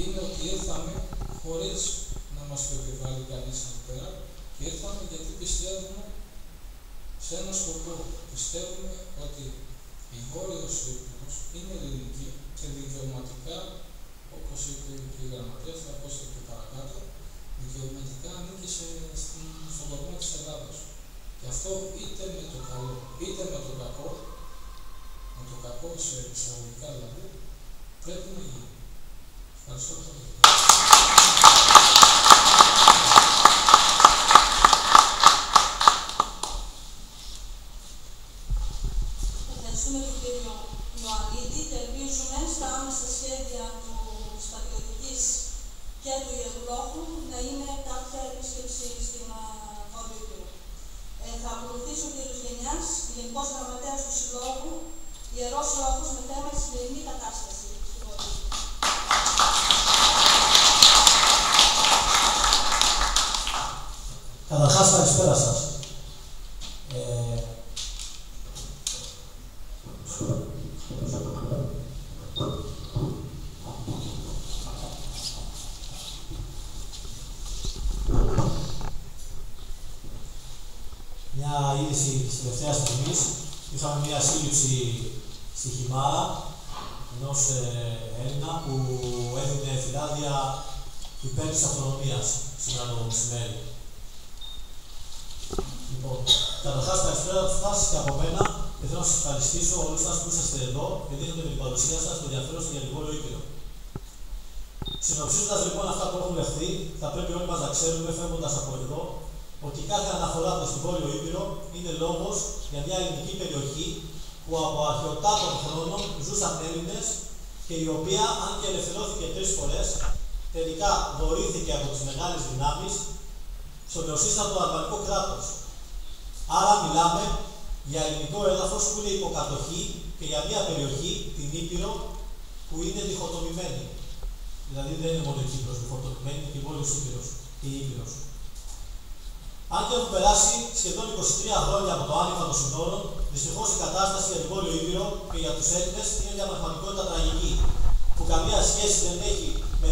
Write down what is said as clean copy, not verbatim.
είναι ότι ήρθαμε χωρίς να μας το επιβάλλει κανείς εδώ πέρα και ήρθαμε γιατί πιστεύουμε σε ένα σκοπό. Πιστεύουμε ότι η Βόρειος Ήπειρος είναι ελληνική και δικαιωματικά, όπως είπε και η γραμματέας, θα πω και παρακάτω, δικαιωματικά ανήκει στον κορμό της Ελλάδας. Και αυτό είτε με το καλό, είτε με το κακό σε εισαγωγικά δηλαδή, πρέπει να γίνει. Ευχαριστώ πολύ. Ευχαριστούμε τον κύριο Ιωαννίδη και ελπίζουμε στα άμεσα σχέδια της πατριωτικής και του Ιερουλόχου να είναι κάποια επίσκεψη στην Βόρειο Ήπειρο. Θα ακολουθήσει ο κύριος Γενιάς, Γενικός Γραμματέας του Συλλόγου, Ιερός Λόγος με θέμα τη σημερινή κατάσταση στη Βόρεια Ήπειρο. Καταρχάς, καλησπέρα σας. Μια είδηση της τελευταίας στιγμής. Είχαμε μια σύλληψη στη Χιμάρα ενός Έλληνα που έδινε φυλάδια υπέρ της αυτονομίας σήμερα το μεσημέρι. Λοιπόν, καταρχάς καλησπέρα σας και από μένα και θέλω να σας ευχαριστήσω όλους σας που είσαστε εδώ και δείχνετε με την παρουσία σας το ενδιαφέρον στο για τη Βόρειο Ήπειρο. Συνοψίζοντας λοιπόν αυτά που έχουν λεχθεί, θα πρέπει όλοι μας να ξέρουμε, φεύγοντας από εδώ, ότι κάθε αναφορά προς την Βόρειο Ήπειρο είναι λόγος για μια ελληνική περιοχή που από αρχαιοτά των χρόνων ζούσαν Έλληνες και η οποία, αν και ελευθερώθηκε 3 φορές, τελικά δωρήθηκε από τις μεγάλες δυνάμεις στο νεοσύστατο αλβανικό κράτος. Άρα μιλάμε για ελληνικό έδαφος που είναι υποκατοχή και για μια περιοχή, την Ήπειρο, που είναι διχοτομημένη. Δηλαδή δεν είναι μόνο η Κύπρος διχοτομημένη, είναι και η Βόρειος Ήπειρος και η Ήπειρος. Αν και έχουν περάσει σχεδόν 23 χρόνια από το άνοιγμα των συνόρων, δυστυχώς η κατάσταση για την Βόρειο Ήπειρο και για τους Έλληνες είναι μια πραγματικότητα τραγική, που καμία σχέση δεν έχει με